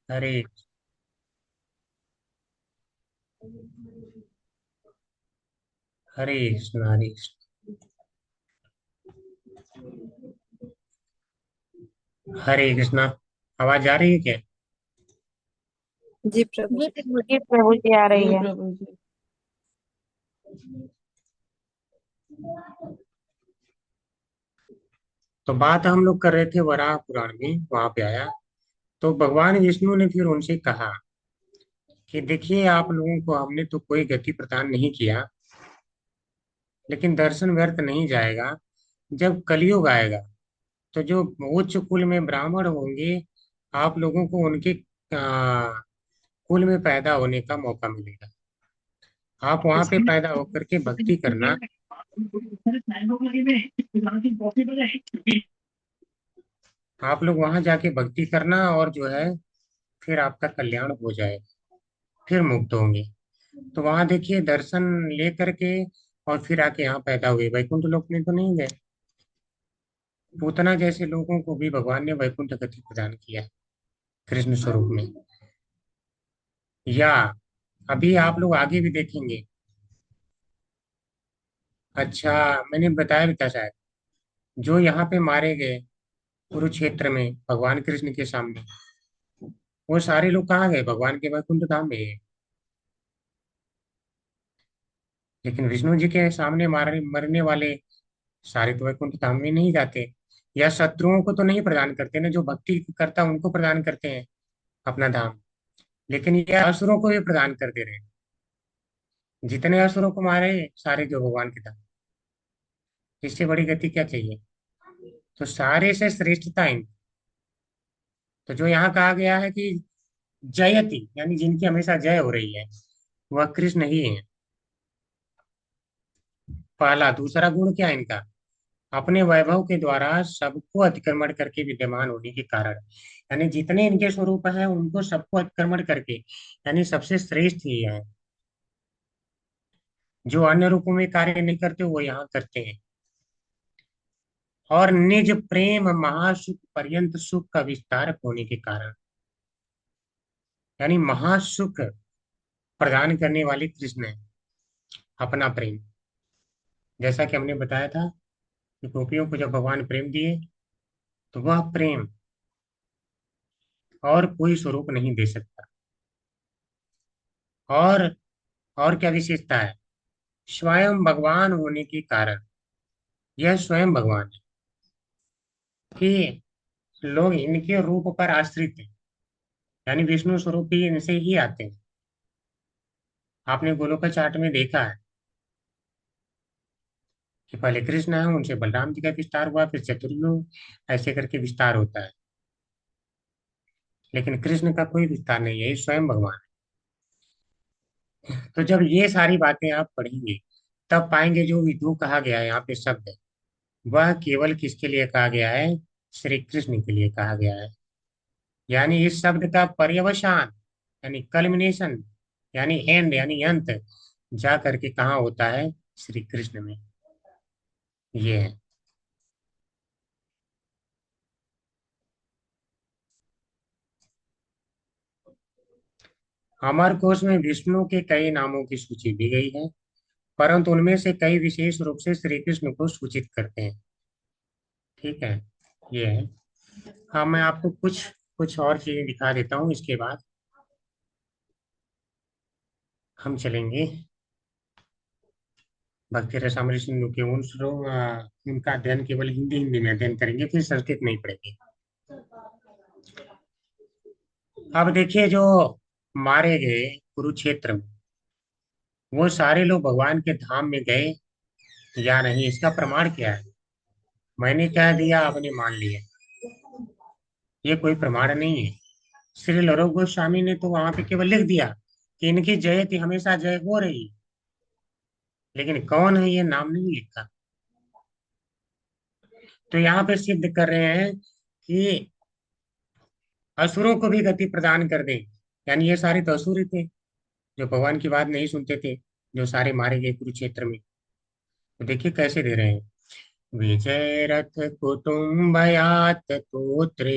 हरे हरे कृष्ण हरे कृष्ण। हरे कृष्णा। आवाज आ रही है क्या? जी प्रभु जी जी। प्रभु जी, प्रभु जी आ रही जी है। प्रभु जी। तो बात हम लोग कर रहे थे वराह पुराण में, वहां पे आया। तो भगवान विष्णु ने फिर उनसे कहा कि देखिए, आप लोगों को हमने तो कोई गति प्रदान नहीं किया, लेकिन दर्शन व्यर्थ नहीं जाएगा। जब कलयुग आएगा तो जो उच्च कुल में ब्राह्मण होंगे, आप लोगों को उनके कुल में पैदा होने का मौका मिलेगा। आप वहां पे पैदा होकर के भक्ति करना। आप लोग वहां जाके भक्ति करना, और जो है फिर आपका कल्याण हो जाएगा, फिर मुक्त होंगे। तो वहां देखिए, दर्शन ले करके और फिर आके यहाँ पैदा हुए, वैकुंठ लोक में तो नहीं गए। पूतना जैसे लोगों को भी भगवान ने वैकुंठ गति प्रदान किया है कृष्ण स्वरूप में। या अभी आप लोग आगे भी देखेंगे। अच्छा, मैंने बताया भी था शायद, जो यहाँ पे मारे गए कुरुक्षेत्र में भगवान कृष्ण के सामने, वो सारे लोग कहाँ गए? भगवान के वैकुंठ धाम में गए। लेकिन विष्णु जी के सामने मारने मरने वाले सारे तो वैकुंठ धाम में नहीं जाते। या शत्रुओं को तो नहीं प्रदान करते ना, जो भक्ति करता उनको प्रदान करते हैं अपना धाम। लेकिन ये असुरों को भी प्रदान कर दे रहे हैं। जितने असुरों को मारे सारे जो भगवान के धाम, इससे बड़ी गति क्या चाहिए? तो सारे से श्रेष्ठता इनकी। तो जो यहाँ कहा गया है कि जयति, यानी जिनकी हमेशा जय हो रही है, वह कृष्ण ही है। पहला। दूसरा गुण क्या है इनका? अपने वैभव के द्वारा सबको अतिक्रमण करके विद्यमान होने के कारण, यानी जितने इनके स्वरूप हैं उनको सबको अतिक्रमण करके, यानी सबसे श्रेष्ठ ही है। जो अन्य रूपों में कार्य नहीं करते वो यहाँ करते हैं। और निज प्रेम महासुख पर्यंत सुख का विस्तार होने के कारण, यानी महासुख प्रदान करने वाले कृष्ण है। अपना प्रेम, जैसा कि हमने बताया था कि गोपियों को जब भगवान प्रेम दिए, तो वह प्रेम और कोई स्वरूप नहीं दे सकता। और और क्या विशेषता है? स्वयं भगवान होने के कारण, यह स्वयं भगवान है कि लोग इनके रूप पर आश्रित हैं। यानी विष्णु स्वरूप भी इनसे ही आते हैं। आपने गोलोक चाट में देखा है कि पहले कृष्ण है, उनसे बलराम जी का विस्तार हुआ, फिर चतुर्युग, ऐसे करके विस्तार होता है। लेकिन कृष्ण का कोई विस्तार नहीं है, ये स्वयं भगवान है। तो जब ये सारी बातें आप पढ़ेंगे, तब पाएंगे जो विदु कहा गया है यहाँ पे शब्द, वह केवल किसके लिए कहा गया है? श्री कृष्ण के लिए कहा गया है। यानी इस शब्द का पर्यवसान, यानी कल्मिनेशन, यानी एंड, यानी अंत, जा करके कहाँ होता है? श्री कृष्ण में। ये है। अमर कोश में विष्णु के कई नामों की सूची दी गई है, परंतु उनमें से कई विशेष रूप से श्री कृष्ण को सूचित करते हैं। ठीक है, ये है। हाँ, मैं आपको कुछ कुछ और चीजें दिखा देता हूँ, इसके बाद हम चलेंगे भक्ति रसामृत सिंधु के उन उनका अध्ययन केवल हिंदी हिंदी में अध्ययन करेंगे, फिर संस्कृत नहीं पढ़ेंगे। अब देखिए, जो मारे गए कुरुक्षेत्र में, वो सारे लोग भगवान के धाम में गए या नहीं, इसका प्रमाण क्या है? मैंने कह दिया, आपने मान लिया, ये कोई प्रमाण नहीं है। श्री लरूप गोस्वामी ने तो वहां पे केवल लिख दिया कि इनकी जय थी, हमेशा जय हो रही, लेकिन कौन है ये नाम नहीं लिखा। तो यहाँ पे सिद्ध कर रहे हैं कि असुरों को भी गति प्रदान कर दे। यानी ये सारे तो असुर ही थे, जो भगवान की बात नहीं सुनते थे, जो सारे मारे गए कुरुक्षेत्र में। तो देखिए कैसे दे रहे हैं। विजय रथ कुटुम्बयात तोत्रे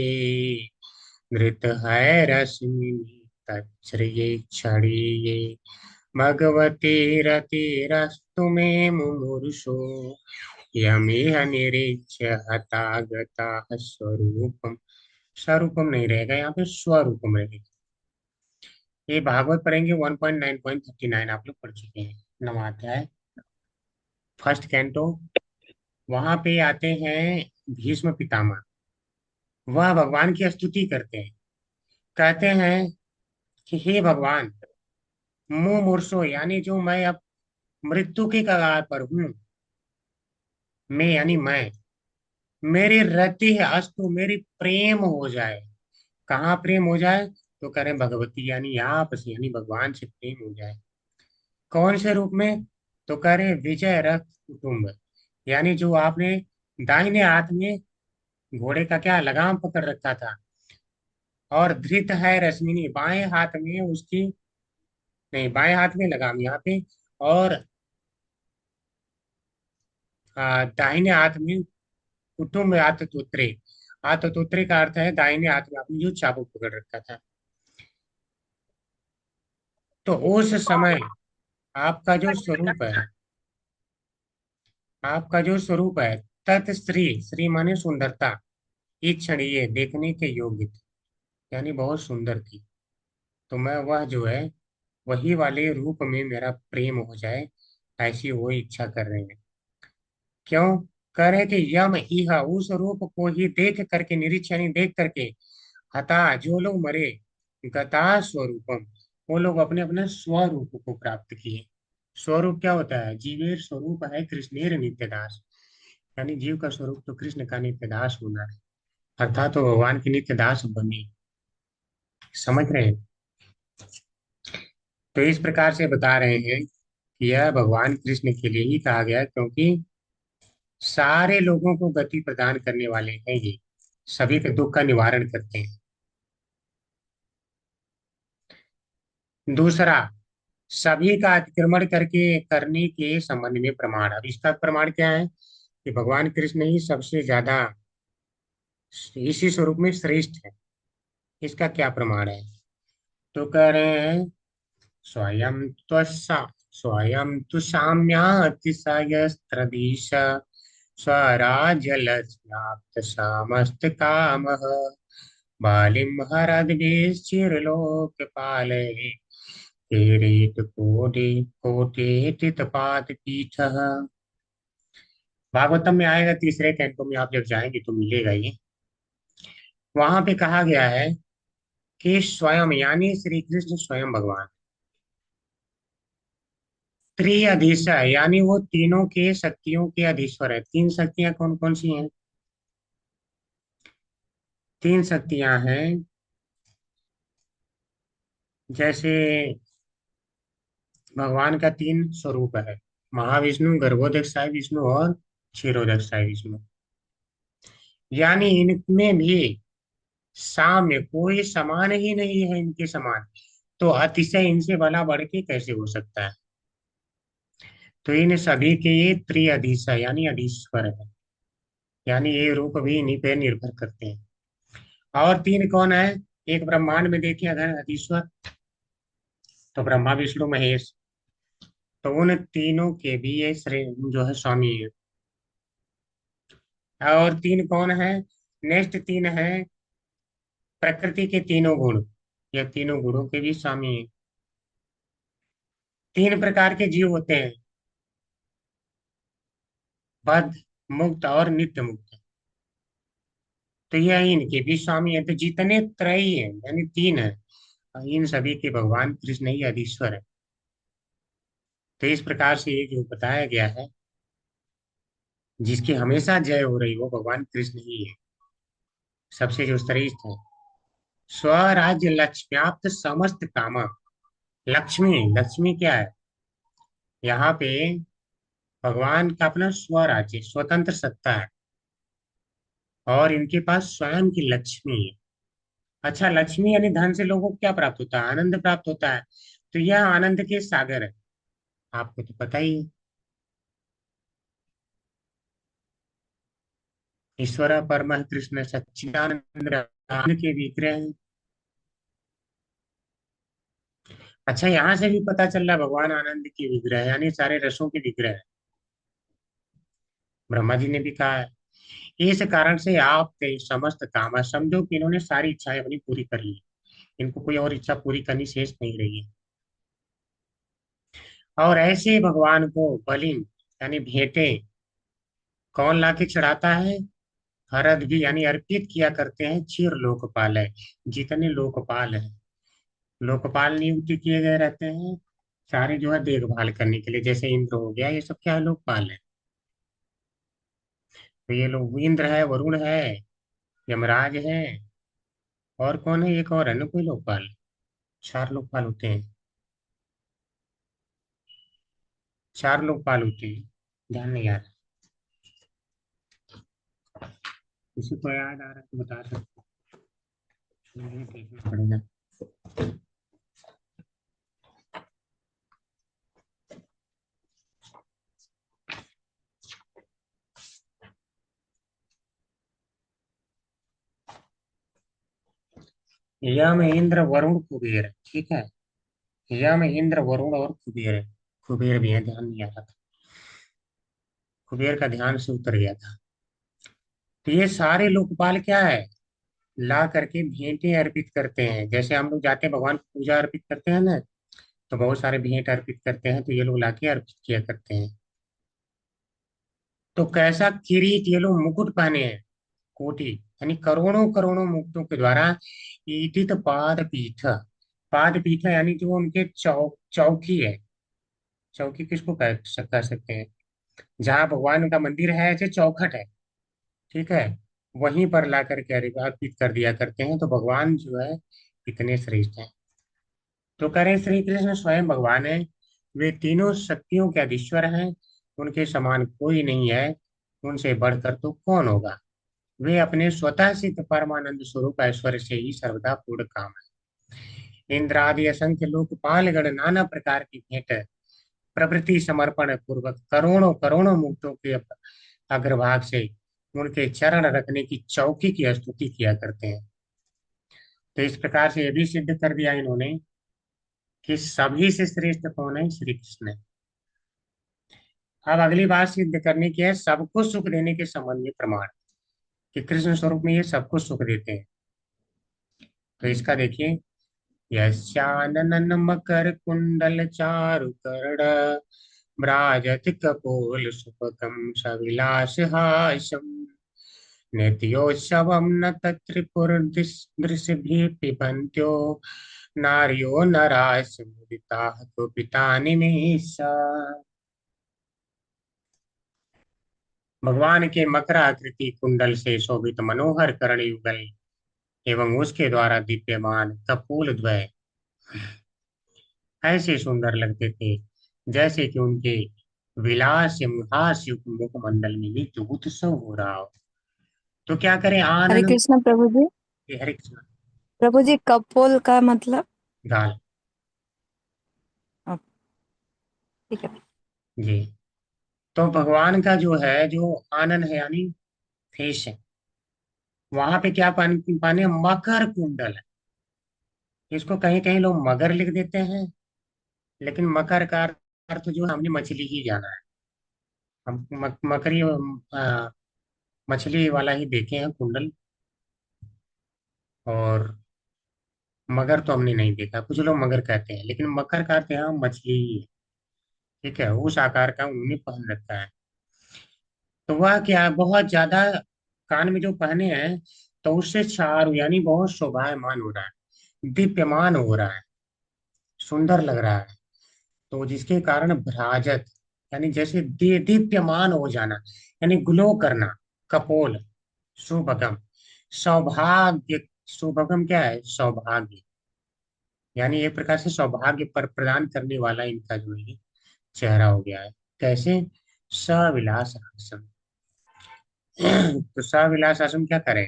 धृत है रश्मि तच्छ्रिये क्षणीये भगवती रतिरस्तु मे मुमूर्षो यमिह निरीक्ष्य हतागताः स्वरूपम। स्वरूपम नहीं रहेगा, यहाँ पे स्वरूपम रहेगा। ये भागवत पढ़ेंगे 1.9.39, आप लोग पढ़ चुके हैं। नवा अध्याय, फर्स्ट कैंटो। वहां पे आते हैं भीष्म पितामह। वह भगवान की स्तुति करते हैं, कहते हैं कि हे भगवान, मुंह मूर्छो यानी जो मैं अब मृत्यु की कगार पर हूँ, मैं यानी मैं, मेरी रति है अस्तु, मेरी प्रेम हो जाए। कहाँ प्रेम हो जाए? तो करें भगवती यानी आप से, यानी भगवान से प्रेम हो जाए। कौन से रूप में? तो करें विजय रथ कुटुंब, यानी जो आपने दाहिने हाथ में घोड़े का क्या लगाम पकड़ रखा था, और धृत है रश्मिनी, बाएं हाथ में उसकी, नहीं बाएं हाथ में लगाम यहाँ पे, और दाहिने हाथ में कुटुंब आततोत्रे। आततोत्रे का अर्थ है दाहिने हाथ में आपने जो चाबुक पकड़ रखा था। तो उस समय आपका जो स्वरूप है, आपका जो स्वरूप है, तत्श्री, श्री माने सुंदरता, इच्छणीय देखने के योग्य थी, यानी बहुत सुंदर थी। तो मैं वह जो है, वही वाले रूप में मेरा प्रेम हो जाए, ऐसी वो इच्छा कर रहे हैं। क्यों? कह रहे हैं कि यम इह, उस रूप को ही देख करके, निरीक्षण देख करके, हता जो लोग मरे, गता स्वरूपम, वो लोग अपने अपने स्वरूप को प्राप्त किए। स्वरूप क्या होता है? जीवेर स्वरूप है कृष्णेर नित्यदास, यानी जीव का स्वरूप तो कृष्ण का नित्यदास होना है, अर्थात तो भगवान के नित्यदास बने। समझ रहे हैं? तो इस प्रकार से बता रहे हैं कि यह भगवान कृष्ण के लिए ही कहा गया, क्योंकि सारे लोगों को गति प्रदान करने वाले हैं ये, सभी के दुख का निवारण करते हैं। दूसरा, सभी का अतिक्रमण करके करने के संबंध में प्रमाण। अब इसका प्रमाण क्या है? कि भगवान कृष्ण ही सबसे ज्यादा इसी स्वरूप में श्रेष्ठ है। इसका क्या प्रमाण है? तो कह रहे हैं स्वयं त्वसा स्वयं तु साम्यातिशयस्त्रदीश स्वराज्यलक्ष्याप्त समस्त काम बालिम हरद्भिश्चिरलोकपालैः किरीटकोटि कोटितितपात पीठः। भागवतम में आएगा, तीसरे कैंटो में आप जब जाएंगे तो मिलेगा ये। वहां पे कहा गया है कि स्वयं यानी श्री कृष्ण स्वयं भगवान, त्रिअधीशः यानी वो तीनों के शक्तियों के अधीश्वर है। तीन शक्तियां कौन कौन सी हैं? तीन शक्तियां हैं, जैसे भगवान का तीन स्वरूप है, महाविष्णु, गर्भोदकशाही विष्णु और क्षीरोदकशाही विष्णु। यानी इनमें भी साम्य, कोई समान ही नहीं है इनके समान। तो अतिशय इनसे भला बढ़ के कैसे हो सकता है? तो इन सभी के ये त्रिअधीशा यानी अधीश्वर है, यानी ये रूप भी इन्हीं पे निर्भर करते हैं। और तीन कौन है? एक ब्रह्मांड में देखिए अगर अधीश्वर, तो ब्रह्मा विष्णु महेश, तो उन तीनों के भी ये श्री जो है स्वामी है। और तीन कौन है? नेक्स्ट तीन है प्रकृति के तीनों गुण, ये तीनों गुणों के भी स्वामी है। तीन प्रकार के जीव होते हैं, बद्ध, मुक्त और नित्य मुक्त। तो यह इनके भी स्वामी है। तो जितने त्रयी है यानी तीन है, इन सभी के भगवान कृष्ण ही अधीश्वर है। तो इस प्रकार से ये जो बताया गया है, जिसकी हमेशा जय हो रही हो भगवान कृष्ण ही है, सबसे जो श्रेष्ठ है। स्वराज्य लक्ष्म्याप्त समस्त काम। लक्ष्मी, लक्ष्मी क्या है? यहाँ पे भगवान का अपना स्वराज्य, स्वतंत्र सत्ता है, और इनके पास स्वयं की लक्ष्मी है। अच्छा, लक्ष्मी यानी धन से लोगों को क्या प्राप्त होता है? आनंद प्राप्त होता है। तो यह आनंद के सागर है, आपको तो पता ही है। ईश्वर परम कृष्ण सच्चिदानंद आनंद के विग्रह हैं। अच्छा, यहाँ से भी पता चल रहा है भगवान आनंद की विग्रह है, यानी सारे रसों की विग्रह है। ब्रह्मा जी ने भी कहा है। इस कारण से आपके समस्त काम, समझो कि इन्होंने सारी इच्छाएं अपनी पूरी कर ली। इनको कोई और इच्छा पूरी करनी शेष नहीं रही है। और ऐसे भगवान को बलि यानी भेंटे कौन लाके चढ़ाता है? हरद भी यानी अर्पित किया करते हैं क्षीर लोकपाल है। जितने लोकपाल है, लोकपाल नियुक्त किए गए रहते हैं सारे जो है देखभाल करने के लिए। जैसे इंद्र हो गया, ये सब क्या है? लोकपाल है। तो ये लोग इंद्र है, वरुण है, यमराज है, और कौन है? एक और है ना कोई लोकपाल। चार लोकपाल होते हैं। चार लोकपाल होते हैं। ध्यान नहीं आ रहा। किसी को याद आ रहा है तो बता सकते हैं। मुझे देखना पड़ेगा। यम, इंद्र, वरुण, कुबेर। ठीक है। यम, इंद्र, वरुण और कुबेर है। कुबेर भी है, ध्यान नहीं आ रहा था। कुबेर का ध्यान से उतर गया था। तो ये सारे लोकपाल क्या है? ला करके भेंटें अर्पित करते हैं। जैसे हम लोग जाते हैं भगवान को पूजा अर्पित करते हैं ना, तो बहुत सारे भेंट अर्पित करते हैं, तो ये लोग लाके अर्पित किया करते हैं। तो कैसा किरीट ये लोग मुकुट पहने हैं, कोटि यानी करोड़ों करोड़ों मुक्तों के द्वारा ईटित पाद पीठ। पाद पीठ यानी जो उनके चौकी है। चौकी किसको कह सकते हैं? जहाँ भगवान का मंदिर है, ऐसे चौखट है। ठीक है। वहीं पर ला करके अर्पित कर दिया करते हैं। तो भगवान जो है इतने श्रेष्ठ हैं। तो कह रहे हैं श्री कृष्ण स्वयं भगवान है। वे तीनों शक्तियों के अधीश्वर हैं। उनके समान कोई नहीं है। उनसे बढ़कर तो कौन होगा? वे अपने स्वतः सिद्ध परमानंद स्वरूप ऐश्वर्य से ही सर्वदा पूर्ण काम है। इंद्र आदि असंख्य लोकपाल गण नाना प्रकार की भेंट प्रभृति समर्पण पूर्वक करोड़ों करोड़ों मुक्तों के अग्रभाग से उनके चरण रखने की चौकी की स्तुति किया करते हैं। तो इस प्रकार से ये भी सिद्ध कर दिया इन्होंने कि सभी से श्रेष्ठ कौन है? श्री कृष्ण है। अब अगली बात सिद्ध करने की है सबको सुख देने के संबंध में प्रमाण, कि कृष्ण स्वरूप में ये सबको सुख देते हैं। तो इसका देखिए, यस्यानन मकर कुंडल चारु कर्ण भ्राजति कपोल सुभगम सविलास हासम नित्योत्सवम न तत्रिपुरदृशिभिः पिबन्त्यो नार्यो नराः मुदिताः कुपिता निमेष। भगवान के मकराकृति कुंडल से शोभित मनोहर कर्ण युगल एवं उसके द्वारा दीप्यमान कपोल द्वय ऐसे सुंदर लगते थे, जैसे कि उनके विलास हास युक्त मुखमंडल में नित्य उत्सव हो रहा हो। तो क्या करें? हरे आनंद। कृष्ण प्रभु जी। हरे कृष्ण। प्रभु जी, कपोल का मतलब? गाल। ओ, ठीक है। जी। तो भगवान का जो है, जो आनंद है यानी फेस है, वहां पे क्या पाने? मकर कुंडल है। इसको कहीं कहीं लोग मगर लिख देते हैं, लेकिन मकर का अर्थ जो है हमने मछली ही जाना है। हम मकरी मछली वाला ही देखे हैं कुंडल। और मगर तो हमने नहीं देखा। कुछ लोग मगर कहते हैं, लेकिन मकर का अर्थ यहाँ मछली ही है। ठीक है, उस आकार का उन्होंने पहन रखा है। तो वह क्या है, बहुत ज्यादा कान में जो पहने हैं, तो उससे चारु यानी बहुत शोभायमान हो रहा है, दीप्यमान हो रहा है, सुंदर लग रहा है। तो जिसके कारण भ्राजत यानी जैसे दीप्यमान हो जाना, यानी ग्लो करना। कपोल सुभगम, सौभाग्य। सुभगम क्या है? सौभाग्य। यानी एक प्रकार से सौभाग्य पर प्रदान करने वाला इनका जो है चेहरा हो गया है। कैसे? सविलास आसन। तो सविलास आसन क्या करें?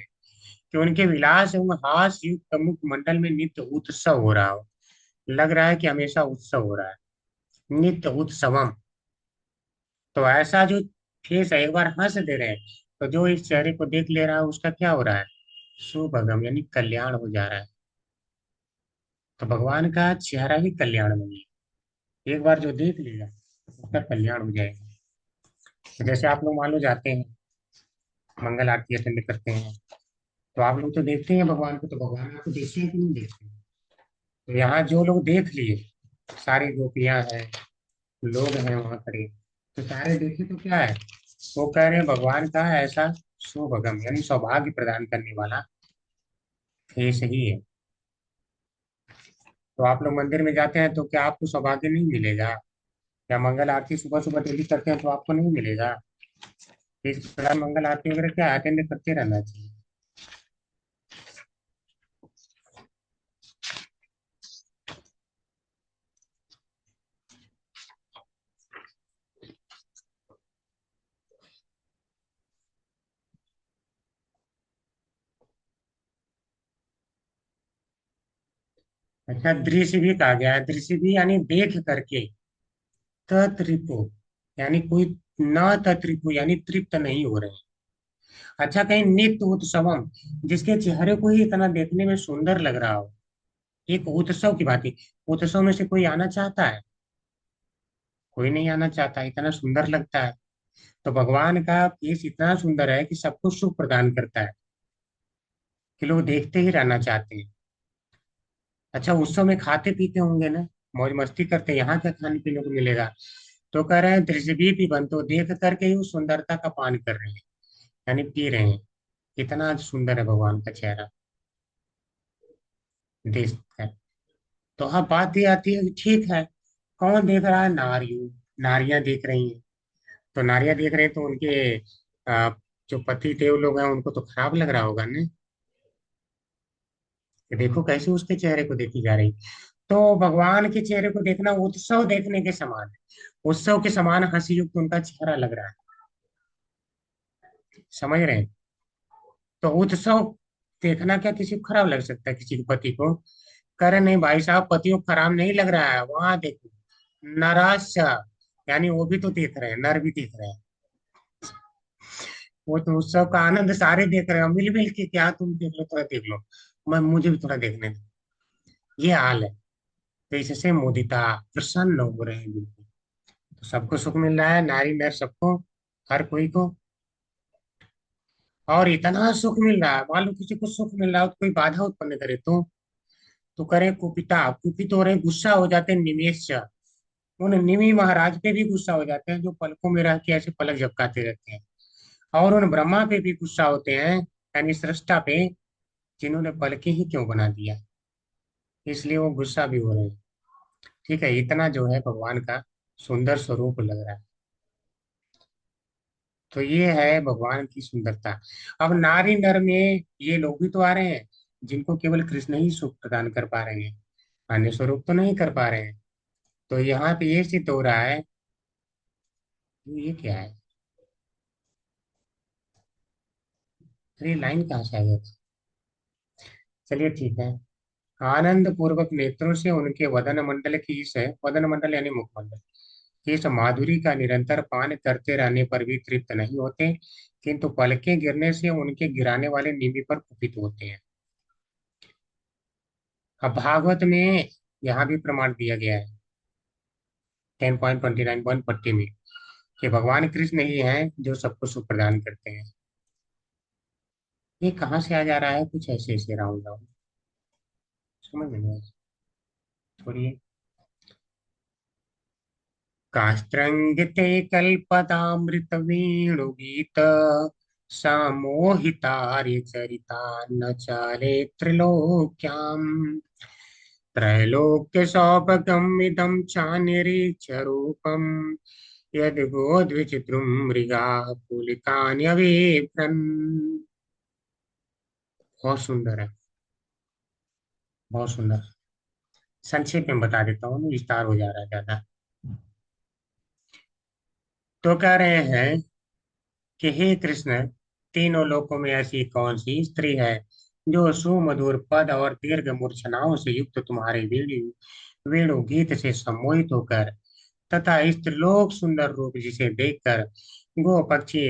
कि उनके विलास एवं हास युक्त मुख मंडल में नित्य उत्सव हो रहा हो। लग रहा है कि हमेशा उत्सव हो रहा है, नित्य उत्सवम। तो ऐसा जो फेस है, एक बार हंस दे रहे हैं, तो जो इस चेहरे को देख ले रहा है उसका क्या हो रहा है? सुभगम यानी कल्याण हो जा रहा है। तो भगवान का चेहरा ही कल्याणमयी है। एक बार जो देख लेगा उसका कल्याण हो जाएगा। तो जैसे आप लोग मान लो जाते हैं, मंगल आरती अटेंड करते हैं, तो आप लोग तो देखते हैं भगवान को, तो भगवान आपको देखते हैं कि नहीं देखते हैं? तो यहाँ जो लोग देख लिए, सारी गोपियां हैं, लोग हैं वहां खड़े, तो सारे देखे तो क्या है, वो कह रहे हैं भगवान का ऐसा शुभगम यानी सौभाग्य प्रदान करने वाला फेस ही है। तो आप लोग मंदिर में जाते हैं तो क्या आपको सौभाग्य नहीं मिलेगा? या मंगल आरती सुबह सुबह डेली करते हैं तो आपको नहीं मिलेगा? इस प्रकार मंगल आरती वगैरह क्या अटेंड करते रहना चाहिए। अच्छा, दृश्य भी कहा गया है, दृश्य भी यानी देख करके, तत्रिपु यानी कोई न तत्रिपु यानी तृप्त नहीं हो रहे हैं। अच्छा, कहीं नित्य उत्सवम, जिसके चेहरे को ही इतना देखने में सुंदर लग रहा हो, एक उत्सव की बात है। उत्सव में से कोई आना चाहता है? कोई नहीं आना चाहता, इतना सुंदर लगता है। तो भगवान का फेस इतना सुंदर है कि सबको सुख प्रदान करता है, कि लोग देखते ही रहना चाहते हैं। अच्छा, उत्सव में खाते पीते होंगे ना, मौज मस्ती करते हैं, यहाँ क्या खाने पीने को मिलेगा? तो कह रहे हैं त्रिजबी भी बन, तो देख करके ही उस सुंदरता का पान कर रहे हैं, यानी पी रहे हैं। इतना सुंदर है भगवान का चेहरा देख कर। तो हाँ, बात ये आती है कि ठीक है, कौन देख रहा है? नारियां देख रही हैं। तो नारियां देख रहे हैं तो उनके आ, जो पति देव लोग हैं उनको तो खराब लग रहा होगा ना, कि देखो कैसे उसके चेहरे को देखी जा रही। तो भगवान के चेहरे को देखना उत्सव देखने के समान है। उत्सव के समान हंसी युक्त उनका चेहरा लग रहा है। समझ रहे हैं? तो उत्सव देखना क्या किसी को खराब लग सकता है, किसी के पति को? कह रहे नहीं भाई साहब, पति को खराब नहीं लग रहा है, वहां देखो नराश्य, यानी वो भी तो देख रहे हैं, नर भी देख रहे हैं। वो तो उत्सव का आनंद सारे देख रहे हो, मिल मिल के, क्या तुम देख लो, थोड़ा देख लो, मैं मुझे भी थोड़ा देखने दो। ये हाल है। तो इससे मुदिता, प्रसन्न हो रहे हैं बिल्कुल। तो सबको सुख मिल रहा है, नारी नर सबको, हर कोई को। और इतना सुख मिल रहा है, मान लो किसी को सुख मिल रहा है तो कोई बाधा उत्पन्न करे तो करे कुपिता, कुपित हो रहे, गुस्सा हो जाते हैं निमेश। उन निमि महाराज पे भी गुस्सा हो जाते हैं, जो पलकों में रह के ऐसे पलक झपकाते रहते हैं। और उन ब्रह्मा पे भी गुस्सा होते हैं, यानी सृष्टा पे, जिन्होंने पलके ही क्यों बना दिया। इसलिए वो गुस्सा भी हो रहे हैं। ठीक है, इतना जो है भगवान का सुंदर स्वरूप लग रहा है। तो ये है भगवान की सुंदरता। अब नारी नर में ये लोग भी तो आ रहे हैं, जिनको केवल कृष्ण ही सुख प्रदान कर पा रहे हैं, अन्य स्वरूप तो नहीं कर पा रहे हैं। तो यहाँ पे ये सिद्ध हो रहा है, ये क्या है? तो ये लाइन कहाँ से आ गया था? चलिए ठीक है। आनंद पूर्वक नेत्रों से उनके वदन मंडल की इस, वदन मंडल यानी मुखमंडल, इस माधुरी का निरंतर पान करते रहने पर भी तृप्त नहीं होते, किंतु पलकें गिरने से उनके गिराने वाले निमि पर कुपित होते हैं। अब भागवत में यहाँ भी प्रमाण दिया गया है, 10.29.40 में, कि भगवान कृष्ण ही हैं जो सबको सुख प्रदान करते हैं। ये कहाँ से आ जा रहा है? कुछ ऐसे ऐसे राउंड राउंड, समझ में नहीं आया। छोड़िए। कास्त्रंगिते कल्पतामृत वेणुगीत सामोहितार्य चरिता न चारे त्रिलोक्याम् त्रैलोक्य सौभगम् इदं चानिरीच्य रूपम् यद्गोद्विचित्रं मृगाः पुलिकान्यवेभ्रन्। बहुत सुंदर है, बहुत सुंदर। संक्षेप में बता देता हूँ, विस्तार हो जा रहा है ज्यादा। तो कह रहे हैं कि हे कृष्ण, तीनों लोकों में ऐसी कौन सी स्त्री है जो सुमधुर पद और दीर्घ मूर्छनाओं से युक्त तुम्हारे वेणु वेणु गीत से सम्मोहित होकर तथा स्त्रीलोक सुंदर रूप जिसे देखकर गो पक्षी,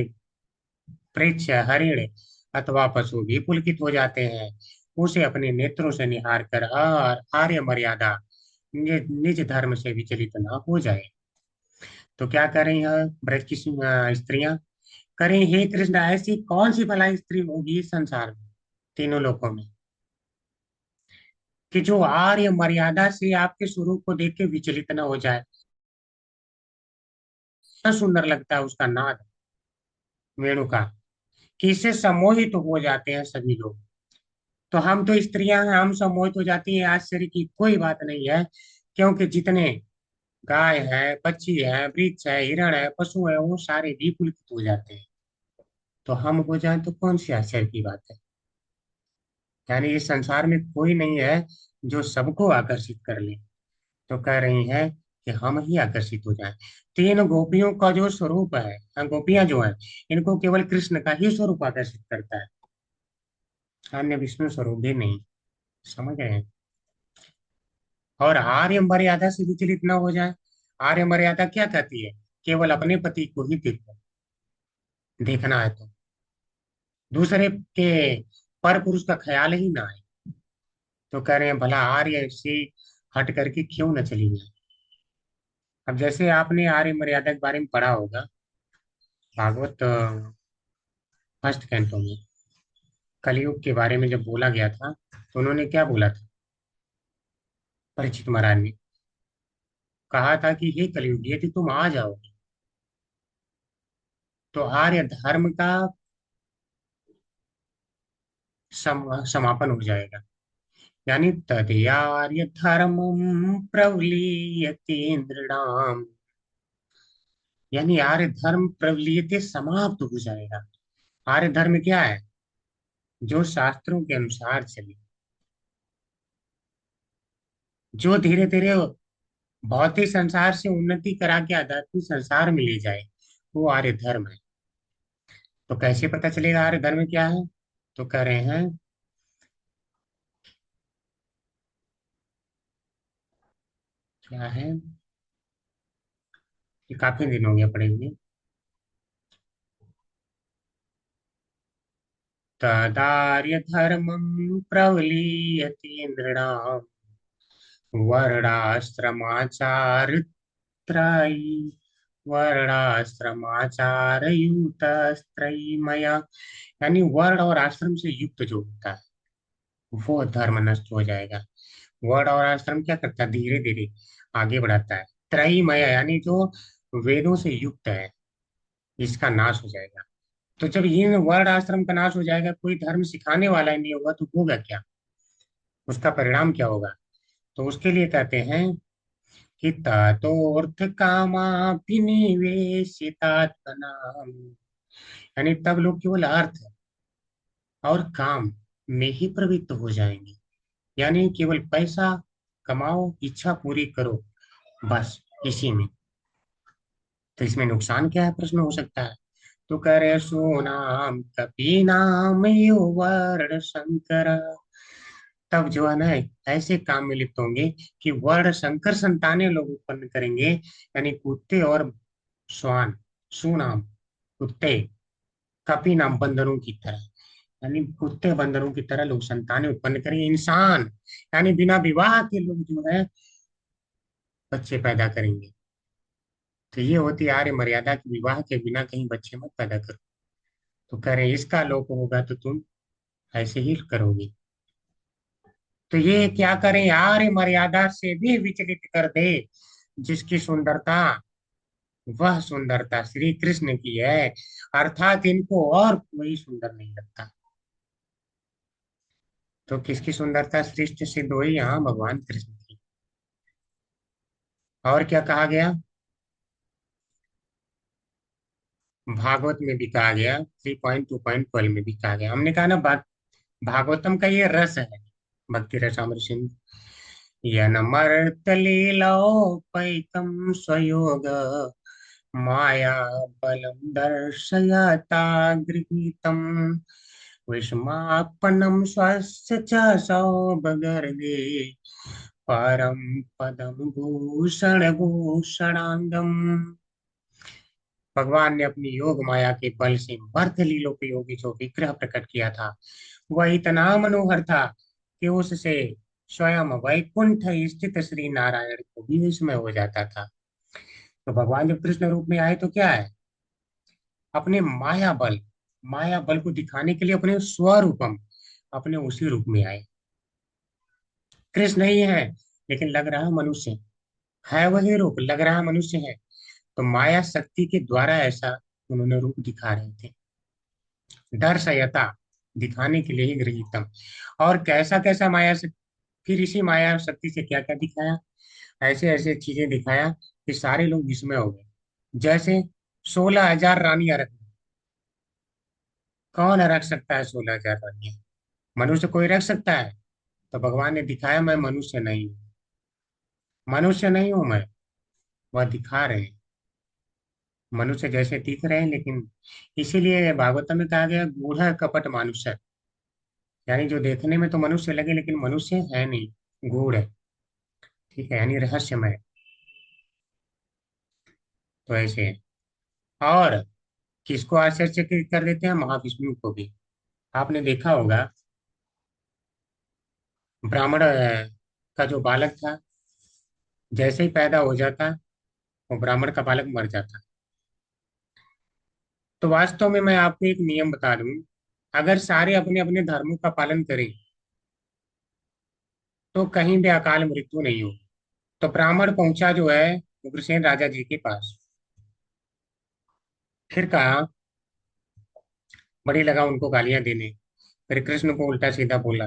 वृक्ष, हरिण अथवा पशु भी पुलकित हो जाते हैं, उसे अपने नेत्रों से निहार कर आर्य मर्यादा निज निज धर्म से विचलित न हो जाए। तो क्या कर रही हैं ब्रज की स्त्रियां? करें, हे कृष्ण, ऐसी कौन सी भलाई स्त्री होगी इस संसार में, तीनों लोकों में, कि जो आर्य मर्यादा से आपके स्वरूप को देख के विचलित न हो जाए। इतना सुंदर लगता है उसका नाद वेणु का, कि इससे सम्मोहित हो जाते हैं सभी लोग। तो हम तो स्त्रियां हैं, हम सम्मोहित हो जाती हैं, आश्चर्य की कोई बात नहीं है। क्योंकि जितने गाय है, पक्षी है, वृक्ष है, हिरण है, पशु है, वो सारे भी पुलकित हो जाते हैं। तो हम हो जाएं तो कौन सी आश्चर्य की बात है। यानी इस संसार में कोई नहीं है जो सबको आकर्षित कर ले। तो कह रही हैं कि हम ही आकर्षित हो जाएं। तीन गोपियों का जो स्वरूप है, गोपियां जो है, इनको केवल कृष्ण का ही स्वरूप आकर्षित करता है, अन्य विष्णु स्वरूप भी नहीं। समझ रहे हैं? और आर्य मर्यादा से विचलित न हो जाए। आर्य मर्यादा क्या कहती है? केवल अपने पति को ही देखो, देखना है तो दूसरे के पर पुरुष का ख्याल ही ना आए। तो कह रहे हैं भला आर्य से हट करके क्यों न चली जाए। अब जैसे आपने आर्य मर्यादा के बारे में पढ़ा होगा, भागवत फर्स्ट कैंटो में कलयुग के बारे में जब बोला गया था, तो उन्होंने क्या बोला था? परीक्षित महाराज ने कहा था कि हे कलयुग, यदि तुम आ जाओगे तो आर्य धर्म का समापन हो जाएगा। यानी तदयार्य धर्म प्रवलीयते नृणाम, यानी आर्य धर्म प्रवलीयते समाप्त हो जाएगा। आर्य धर्म क्या है? जो शास्त्रों के अनुसार चले, जो धीरे धीरे भौतिक संसार से उन्नति करा के आध्यात्मिक संसार में ले जाए, वो आर्य धर्म है। तो कैसे पता चलेगा आर्य धर्म क्या है? तो कह रहे हैं, क्या है, ये काफी दिन हो गया पढ़े हुए। तदार्य धर्मं प्रवलीयते नृणाम् वर्णाश्रमाचारत्रयी वर्णाश्रमाचारयुतस्त्रयीमया, यानी वर्ण और आश्रम से युक्त जो होता है वो धर्म नष्ट हो जाएगा। वर्ण और आश्रम क्या करता है? धीरे धीरे आगे बढ़ाता है। त्रयीमय यानी जो वेदों से युक्त है, इसका नाश हो जाएगा। तो जब इन वर्ण आश्रम का नाश हो जाएगा, कोई धर्म सिखाने वाला ही नहीं होगा, तो होगा क्या? उसका परिणाम क्या होगा? तो उसके लिए कहते हैं कि ततोर्थ कामाभिनिवेशितात्मनाम्, यानी तब लोग केवल अर्थ और काम में ही प्रवृत्त हो जाएंगे। यानी केवल पैसा कमाओ, इच्छा पूरी करो, बस इसी में। तो इसमें नुकसान क्या है, प्रश्न हो सकता है। तो कह रहे सोनाम कपीनाम वर्ण शंकर, तब जो है ना, ऐसे काम में लिप्त होंगे कि वर्ण संकर संतानें लोग उत्पन्न करेंगे। यानी कुत्ते और श्वान, सुनाम, कुत्ते, कपी नाम, बंदरों की तरह। यानी कुत्ते बंदरों की तरह लोग संतानें उत्पन्न करेंगे। इंसान यानी बिना विवाह के लोग जो है बच्चे पैदा करेंगे। तो ये होती है आर्य मर्यादा की, विवाह के बिना कहीं बच्चे मत पैदा करो। तो कह रहे हैं इसका लोप होगा तो तुम ऐसे ही करोगे। तो ये क्या करें, आर्य मर्यादा से भी विचलित कर दे। जिसकी सुंदरता, वह सुंदरता श्री कृष्ण की है, अर्थात इनको और कोई सुंदर नहीं लगता। तो किसकी सुंदरता सृष्टि सिद्ध हुई? यहाँ भगवान कृष्ण की। और क्या कहा गया? भागवत में भी कहा गया, 3.2.12 में भी कहा गया। हमने कहा ना, भागवतम का ये रस है, भक्ति रसामृत सिंधु। यनमर्तलीलोपैतं स्वयोग माया बलं दर्शयता गृहीतम् विस्मापनं स्वस्य च सौभगर्गे परम पदम भूषण भूषणांगम। भगवान ने अपनी योग माया के बल से मर्द लीलोपयोगी जो विग्रह प्रकट किया था, वह इतना मनोहर था कि उससे स्वयं वैकुंठ स्थित श्री नारायण को भी विस्मय हो जाता था। तो भगवान जब कृष्ण रूप में आए तो क्या है, अपने माया बल को दिखाने के लिए अपने स्वरूपम, अपने उसी रूप में आए। कृष्ण ही है लेकिन लग रहा मनुष्य है, वही रूप लग रहा मनुष्य है। तो माया शक्ति के द्वारा ऐसा उन्होंने रूप दिखा रहे थे, दर्शयता, दिखाने के लिए ही गृहीतम। और कैसा कैसा माया शक्ति, फिर इसी माया शक्ति से क्या क्या दिखाया, ऐसे ऐसे चीजें दिखाया कि सारे लोग विस्मय हो गए। जैसे 16,000 रानियां रख, कौन रख सकता है 16,000 रानियां? मनुष्य कोई रख सकता है? तो भगवान ने दिखाया मैं मनुष्य नहीं हूँ, मनुष्य नहीं हूं मैं। वह दिखा रहे हैं मनुष्य जैसे दिख रहे हैं, लेकिन इसीलिए भागवतम में कहा गया गूढ़ कपट मानुष, यानी जो देखने में तो मनुष्य लगे लेकिन मनुष्य है नहीं, गूढ़ है। ठीक है, यानी रहस्यमय। तो ऐसे है। और किसको आश्चर्यचकित कर देते हैं, महाविष्णु को भी। आपने देखा होगा, ब्राह्मण का जो बालक था, जैसे ही पैदा हो जाता वो ब्राह्मण का बालक मर जाता। तो वास्तव में मैं आपको एक नियम बता दूं, अगर सारे अपने अपने धर्मों का पालन करें तो कहीं भी अकाल मृत्यु नहीं हो। तो ब्राह्मण पहुंचा जो है उग्रसेन राजा जी के पास, फिर कहा, बड़ी लगा उनको गालियां देने। फिर कृष्ण को उल्टा सीधा बोला,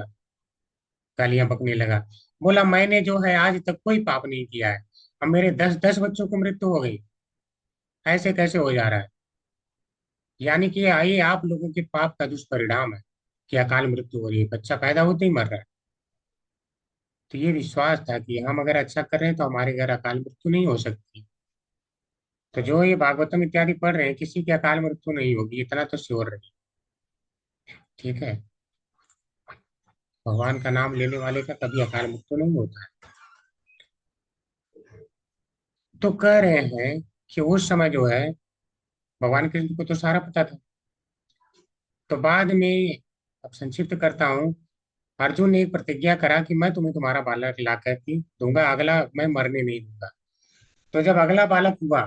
गालियां बकने लगा। बोला मैंने जो है आज तक कोई पाप नहीं किया है, अब मेरे 10-10 बच्चों को मृत्यु हो गई, ऐसे कैसे हो जा रहा है? यानी कि आइए आप लोगों के पाप का दुष्परिणाम है कि अकाल मृत्यु हो रही है, बच्चा पैदा होते ही मर रहा है। तो ये विश्वास था कि हम अगर अच्छा कर रहे हैं तो हमारे घर अकाल मृत्यु नहीं हो सकती। तो जो ये भागवतम इत्यादि पढ़ रहे हैं, किसी की अकाल मृत्यु नहीं होगी, इतना तो श्योर रही। ठीक है, भगवान का नाम लेने वाले का कभी अकाल मृत्यु नहीं होता है। तो कह रहे हैं कि उस समय जो है भगवान कृष्ण को तो सारा पता था। तो बाद में, अब संक्षिप्त करता हूँ, अर्जुन ने एक प्रतिज्ञा करा कि मैं तुम्हें तुम्हारा बालक ला करके दूंगा, अगला मैं मरने नहीं दूंगा। तो जब अगला बालक हुआ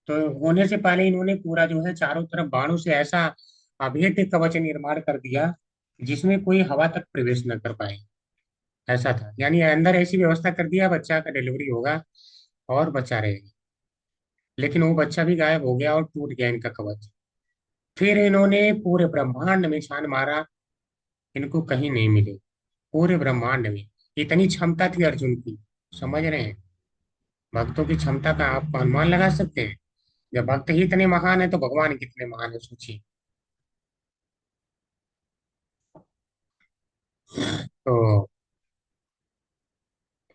तो होने से पहले इन्होंने पूरा जो है चारों तरफ बाणों से ऐसा अभेद्य कवच निर्माण कर दिया जिसमें कोई हवा तक प्रवेश न कर पाए। ऐसा था, यानी अंदर ऐसी व्यवस्था कर दिया बच्चा का डिलीवरी होगा और बच्चा रहेगा। लेकिन वो बच्चा भी गायब हो गया और टूट गया इनका कवच। फिर इन्होंने पूरे ब्रह्मांड में छान मारा, इनको कहीं नहीं मिले, पूरे ब्रह्मांड में। इतनी क्षमता थी अर्जुन की, समझ रहे हैं? भक्तों की क्षमता का आप अनुमान लगा सकते हैं। जब भक्त ही इतने महान है तो भगवान कितने महान है, सोचिए। तो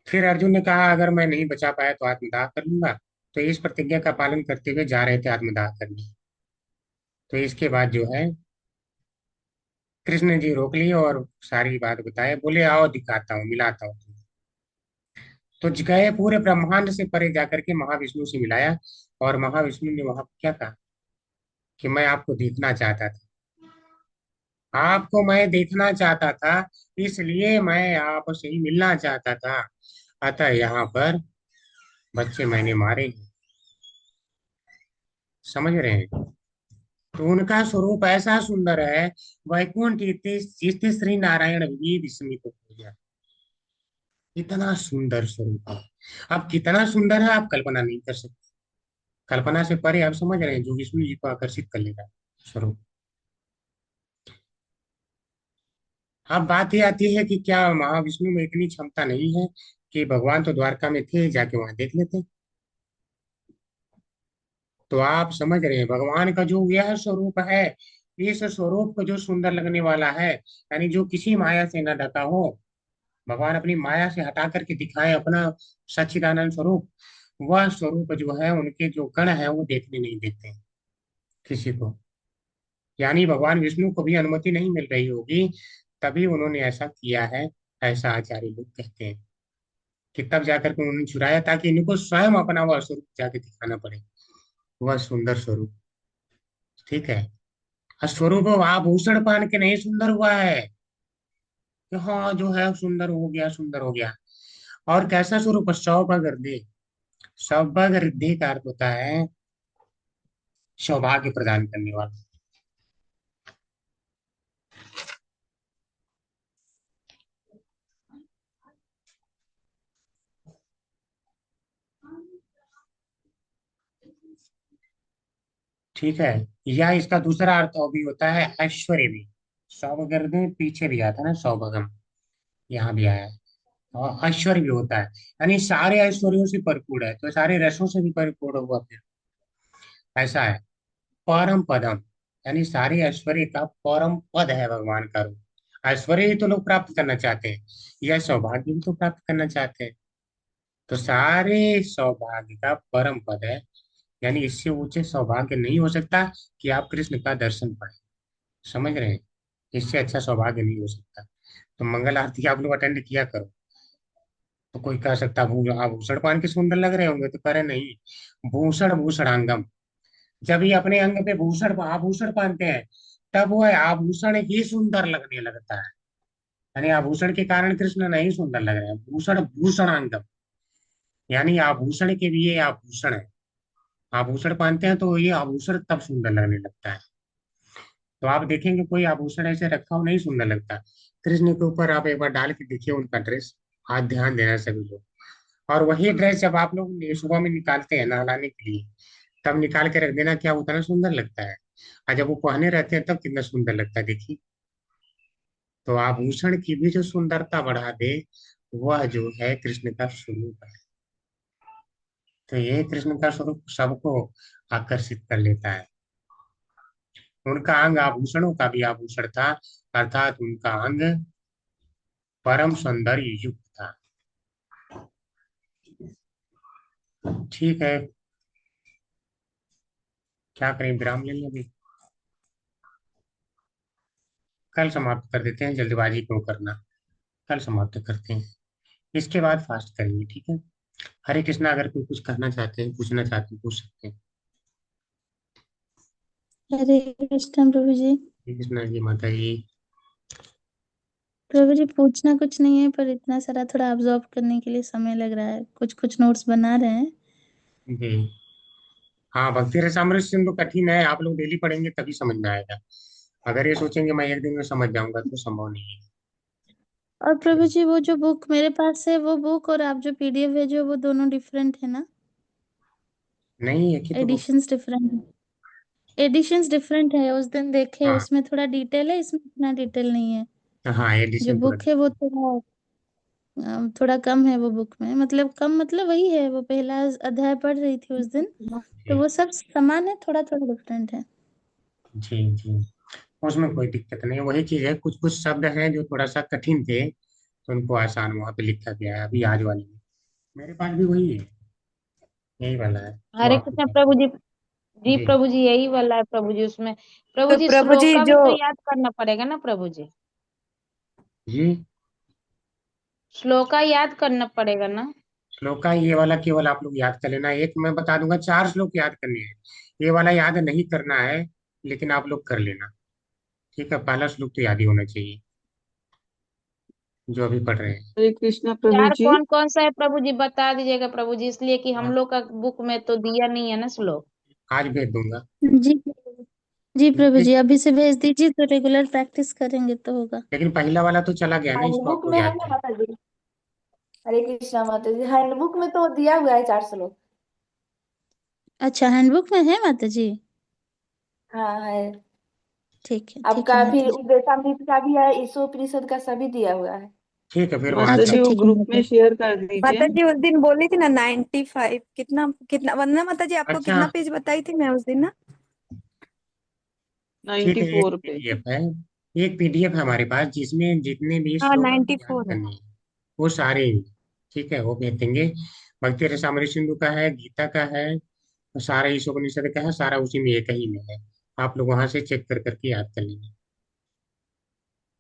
फिर अर्जुन ने कहा अगर मैं नहीं बचा पाया तो आत्मदाह कर लूंगा। तो इस प्रतिज्ञा का पालन करते हुए जा रहे थे आत्मदाह करने। तो इसके बाद जो है कृष्ण जी रोक लिए और सारी बात बताए, बोले आओ दिखाता हूँ, मिलाता हूँ तुम्हें। तो गए पूरे ब्रह्मांड से परे जाकर के महाविष्णु से मिलाया। और महाविष्णु ने वहां क्या कहा कि मैं आपको देखना चाहता था, आपको मैं देखना चाहता था, इसलिए मैं आपसे ही मिलना चाहता था। अतः यहाँ पर बच्चे मैंने मारे हैं। समझ रहे हैं? तो उनका स्वरूप ऐसा सुंदर है, वैकुंठ स्थित श्री नारायण भी विस्मित हो गया। इतना सुंदर स्वरूप है। अब कितना सुंदर है आप कल्पना नहीं कर सकते। कल्पना से परे आप समझ रहे हैं जो विष्णु जी को आकर्षित कर लेगा स्वरूप। अब बात ये आती है कि क्या महाविष्णु में इतनी क्षमता नहीं है कि भगवान तो द्वारका में थे, जाके वहां देख लेते। तो आप समझ रहे हैं भगवान का जो यह स्वरूप है, इस स्वरूप को जो सुंदर लगने वाला है, यानी जो किसी माया से न ढका हो, भगवान अपनी माया से हटा करके दिखाए अपना सच्चिदानंद स्वरूप। वह स्वरूप जो है उनके जो गण है वो देखने नहीं देते हैं किसी को। यानी भगवान विष्णु को भी अनुमति नहीं मिल रही होगी, तभी उन्होंने ऐसा किया है, ऐसा आचार्य लोग कहते हैं। कि तब जाकर के उन्होंने चुराया ताकि इनको स्वयं अपना वह स्वरूप जाके दिखाना पड़े, वह सुंदर स्वरूप। ठीक है, और स्वरूप आभूषण पहन के नहीं सुंदर हुआ है, कि हाँ जो है सुंदर हो गया, सुंदर हो गया। और कैसा स्वरूप? सौभगृद्धि। सौभगृद्धि का अर्थ होता है सौभाग्य प्रदान करने वाला। ठीक है। या इसका दूसरा अर्थ और भी होता है ऐश्वर्य भी। सौभगृद्धि पीछे भी आता है ना, सौभगम, यहाँ भी आया है। और ऐश्वर्य भी होता है, यानी सारे ऐश्वर्यों से परिपूर्ण है, तो सारे रसों से भी परिपूर्ण हुआ फिर। ऐसा है। परम पदम, यानी सारे ऐश्वर्य का परम पद है भगवान का रूप। ऐश्वर्य ही तो लोग प्राप्त करना चाहते हैं, यह सौभाग्य भी तो प्राप्त करना चाहते हैं। तो सारे सौभाग्य का परम पद है, यानी इससे ऊंचे सौभाग्य नहीं हो सकता कि आप कृष्ण का दर्शन पाए। समझ रहे हैं? इससे अच्छा सौभाग्य नहीं हो सकता। तो मंगल आरती आप लोग अटेंड किया करो। तो कोई कह सकता आभूषण पहन के सुंदर लग रहे होंगे, तो कह रहे नहीं, भूषण भूषणांगम। जब ये अपने अंग पे भूषण आभूषण पहनते हैं, तब वह आभूषण ही सुंदर लगने लगता है। यानी आभूषण के कारण कृष्ण नहीं सुंदर लग रहे हैं, भूषण भूषणांगम, यानी आभूषण के भी ये आभूषण है। आभूषण पहनते हैं तो ये आभूषण तब सुंदर लगने लगता है। तो आप देखेंगे कोई आभूषण ऐसे रखा हो नहीं सुंदर लगता। कृष्ण के ऊपर आप एक बार डाल के देखिए उनका ड्रेस, आज ध्यान देना सभी लोग। और वही ड्रेस जब आप लोग सुबह में निकालते हैं नहलाने के लिए, तब निकाल के रख देना, क्या उतना सुंदर लगता है। और जब वो पहने रहते हैं तब कितना सुंदर लगता है, देखिए। तो आभूषण की भी जो सुंदरता बढ़ा दे, वह जो है कृष्ण का स्वरूप है। तो ये कृष्ण का स्वरूप सबको आकर्षित कर लेता है। उनका अंग आभूषणों का भी आभूषण था, अर्थात उनका अंग परम सौंदर्य युक्त था। ठीक है, क्या करें, विराम ले लें अभी? कल समाप्त कर देते हैं, जल्दबाजी क्यों करना। कल समाप्त करते हैं, इसके बाद फास्ट करेंगे, ठीक है। हरे कृष्णा, अगर कोई कुछ कहना चाहते हैं, पूछना चाहते हैं, पूछ सकते हैं। हरे कृष्ण प्रभु जी। हरे कृष्णा जी, माता जी। प्रभु जी पूछना कुछ नहीं है, पर इतना सारा थोड़ा ऑब्जर्व करने के लिए समय लग रहा है, कुछ कुछ नोट्स बना रहे हैं। जी। हाँ, भक्ति रसामृत सिंधु कठिन है, आप लोग डेली पढ़ेंगे तभी समझ में आएगा। अगर ये सोचेंगे मैं एक दिन में समझ जाऊंगा, तो संभव नहीं है। और प्रभु जी वो जो बुक मेरे पास है, वो बुक और आप जो पीडीएफ भेजे हो, वो दोनों डिफरेंट है ना? नहीं, एक ही तो बुक। एडिशंस डिफरेंट है। एडिशंस डिफरेंट है, उस दिन देखे, हाँ। उसमें थोड़ा डिटेल है, इसमें इतना डिटेल नहीं है। हाँ, जो एडिशन पूरा। बुक है वो थोड़ा कम है वो बुक में, मतलब कम मतलब वही है, वो पहला अध्याय पढ़ रही थी उस दिन, तो जी। वो सब समान है, थोड़ा थोड़ा डिफरेंट है। जी। जी। उसमें कोई दिक्कत नहीं है, वही चीज है, कुछ कुछ शब्द हैं जो थोड़ा सा कठिन थे, तो उनको आसान वहां पे लिखा गया है, अभी आज वाले में। मेरे पास भी वही है, यही वाला है, जो हरे आपके कृष्ण पास प्रभु जी। जी है। जी। प्रभु जी, यही वाला है प्रभु जी। उसमें प्रभु तो जी प्रभु जी श्लोका भी जो तो याद करना पड़ेगा ना प्रभु जी? जी। श्लोका याद करना पड़ेगा ना? श्लोक का ये वाला केवल आप लोग याद कर लेना, एक मैं बता दूंगा, 4 श्लोक याद करने हैं। ये वाला याद नहीं करना है, लेकिन आप लोग कर लेना। ठीक है, पहला श्लोक तो याद ही होना चाहिए, जो अभी पढ़ रहे हैं। हरे कृष्णा प्रभु चार जी। कौन कौन सा है प्रभु जी, बता दीजिएगा प्रभु जी, इसलिए कि हम हाँ, लोग का बुक में तो दिया नहीं है ना श्लोक। आज भेज दूंगा। जी जी प्रभु इस- जी अभी से भेज दीजिए, तो रेगुलर प्रैक्टिस करेंगे तो होगा। लेकिन पहला वाला तो चला गया ना, इसको आप हैंडबुक लोग में है याद ना करें। माता जी? हरे कृष्णा माता जी, हैंडबुक में तो दिया हुआ है 4 श्लोक। अच्छा, हैंडबुक में है माता जी? हाँ है। ठीक है आपका माता फिर जी। उदयतामृत का भी है, ईशोपनिषद का सभी दिया हुआ है। ठीक है, फिर वहां माता से अच्छा जी आप। वो ठीक है ग्रुप माता में जी। शेयर कर दीजिए। माता जी उस दिन बोली थी ना 95, कितना कितना वंदना माता जी, आपको अच्छा। कितना पेज बताई थी मैं उस दिन ना? ठीक है, एक 94 पे। पीडीएफ है। एक पीडीएफ है हमारे पास, जिसमें जितने भी हाँ श्लोक आपको याद 94 है। करने हैं, वो सारे हैं। ठीक है, वो भेज देंगे। भक्ति रसामृत सिंधु का है, गीता का है, सारा ईशोपनिषद का है, सारा उसी में एक ही में है। आप लोग वहां से चेक कर करके याद कर लेंगे।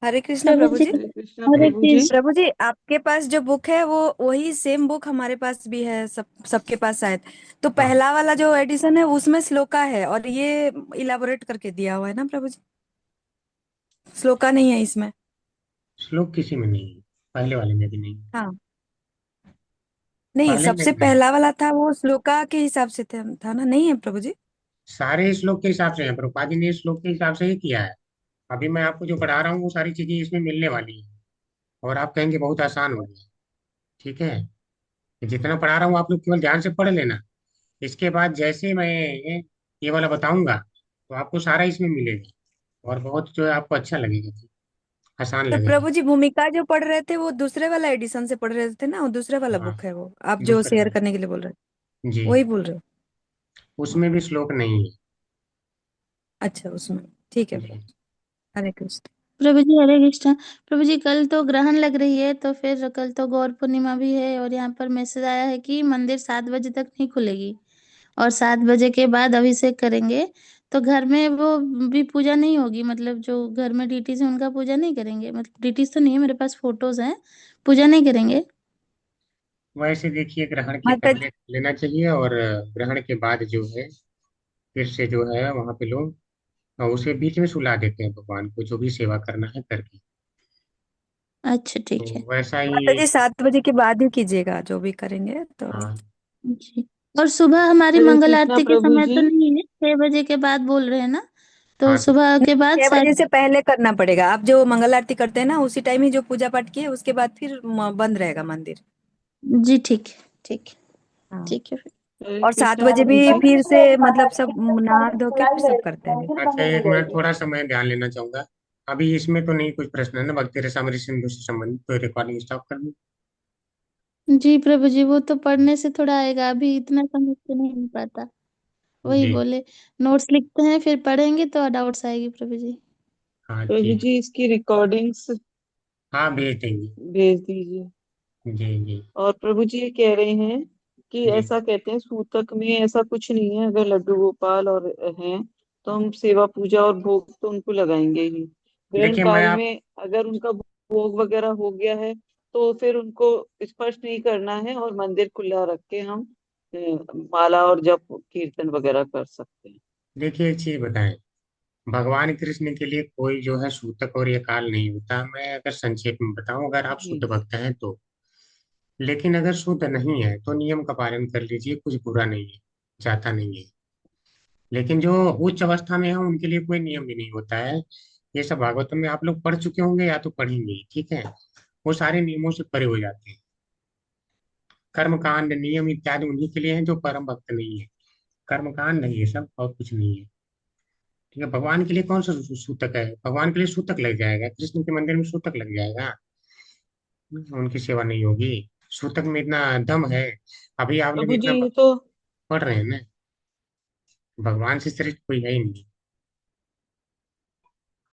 हरे कृष्णा प्रभु प्रभु जी। जी। हरे कृष्णा हरे प्रभु जी। कृष्ण। प्रभु जी आपके पास जो बुक है वो वही सेम बुक हमारे पास भी है, सबके पास शायद। तो हाँ। पहला वाला जो एडिशन है उसमें श्लोका है, और ये इलाबोरेट करके दिया हुआ है ना प्रभु जी, श्लोका नहीं है इसमें। श्लोक किसी में नहीं है, पहले वाले में भी नहीं है। हाँ, नहीं, पहले में सबसे भी है। पहला वाला था वो श्लोका के हिसाब से था ना, नहीं है प्रभु जी? सारे श्लोक के हिसाब से है, प्रभुपाद जी ने श्लोक के हिसाब से ही किया है। अभी मैं आपको जो पढ़ा रहा हूँ वो सारी चीजें इसमें मिलने वाली है, और आप कहेंगे बहुत आसान हो गया। ठीक है, जितना पढ़ा रहा हूँ आप लोग केवल ध्यान से पढ़ लेना। इसके बाद जैसे मैं ये वाला बताऊंगा तो आपको सारा इसमें मिलेगा, और बहुत जो है आपको अच्छा लगेगा, आसान तो लगेगा। प्रभु जी भूमिका जो पढ़ रहे थे वो दूसरे वाला एडिशन से पढ़ रहे थे ना, वो दूसरे वाला हाँ, बुक है वो, आप जो दूसरा शेयर है। करने के लिए बोल रहे थे जी, वही बोल रहे हो? उसमें भी श्लोक नहीं है। अच्छा, उसमें ठीक है जी, प्रभु जी। हरे कृष्ण। प्रभु जी हरे कृष्णा। प्रभु जी कल तो ग्रहण लग रही है, तो फिर कल तो गौर पूर्णिमा भी है, और यहाँ पर मैसेज आया है कि मंदिर 7 बजे तक नहीं खुलेगी, और 7 बजे के बाद अभिषेक करेंगे। तो घर में वो भी पूजा नहीं होगी, मतलब जो घर में डीटीज है उनका पूजा नहीं करेंगे, मतलब डीटीज तो नहीं है, मेरे पास फोटोज हैं, पूजा नहीं करेंगे। वैसे देखिए ग्रहण के माता पहले लेना चाहिए, और ग्रहण के बाद जो है फिर से जो है वहां पे लोग उसे बीच में सुला देते हैं, भगवान को जो भी सेवा करना है करके। अच्छा तो ठीक है। वैसा माता ही। जी 7 बजे के बाद ही कीजिएगा जो भी करेंगे तो। हाँ, जी। और सुबह हमारी हरे मंगल कृष्णा आरती के प्रभु समय जी। तो नहीं है, 6 बजे के बाद बोल रहे हैं ना, तो हाँ तो सुबह के नहीं, बाद 6 बजे शायद। से पहले करना पड़ेगा। आप जो मंगल आरती करते हैं ना उसी टाइम ही जो पूजा पाठ किए उसके बाद फिर बंद रहेगा मंदिर। जी ठीक है, ठीक है, हाँ, ठीक है फिर। हरे और सात कृष्णा बजे प्रभु भी जी। फिर से मतलब सब नहा धो के खुला फिर ही सब करते रहेगा, हैं। फिर अच्छा, बंद नहीं एक मिनट रहेगी। थोड़ा समय ध्यान लेना चाहूंगा। अभी इसमें तो नहीं कुछ प्रश्न है ना, भक्ति रसामृत सिंधु से संबंधित, तो रिकॉर्डिंग स्टॉप कर दूं? जी प्रभु जी, वो तो पढ़ने से थोड़ा आएगा, अभी इतना समझ तो नहीं हो पाता। वही जी, बोले, नोट्स लिखते हैं फिर पढ़ेंगे तो डाउट्स आएगी प्रभु जी। हाँ प्रभु ठीक। जी इसकी रिकॉर्डिंग्स हाँ, भेज देंगे। भेज दीजिए। जी जी। और प्रभु जी ये कह रहे हैं कि जी, ऐसा कहते हैं सूतक में ऐसा कुछ नहीं है, अगर लड्डू गोपाल और हैं तो हम सेवा पूजा और भोग तो उनको लगाएंगे ही। ग्रहण देखिए मैं काल आप। में अगर उनका भोग वगैरह हो गया है तो फिर उनको स्पर्श नहीं करना है, और मंदिर खुला रख के हम माला और जप कीर्तन वगैरह कर सकते हैं। देखिए एक चीज बताएं, भगवान कृष्ण के लिए कोई जो है सूतक और ये काल नहीं होता। मैं अगर संक्षेप में बताऊं, अगर आप जी शुद्ध भक्त हैं तो। लेकिन अगर शुद्ध नहीं है तो नियम का पालन कर लीजिए, कुछ बुरा नहीं है, जाता नहीं है। लेकिन जो उच्च अवस्था में है उनके लिए कोई नियम भी नहीं होता है। ये सब भागवतम में आप लोग पढ़ चुके होंगे या तो पढ़ेंगे ही, ठीक है। वो सारे नियमों से परे हो जाते हैं। कर्म कांड नियम इत्यादि उन्हीं के लिए हैं जो परम भक्त नहीं है। कर्म कांड नहीं है सब, और कुछ नहीं है। ठीक है, भगवान के लिए कौन सा सूतक है? भगवान के लिए सूतक लग जाएगा, कृष्ण के मंदिर में सूतक लग जाएगा, उनकी सेवा नहीं होगी। सूतक में इतना दम है। अभी आप लोग प्रभु इतना जी तो पढ़ रहे हैं ना, भगवान से श्रेष्ठ कोई है ही नहीं।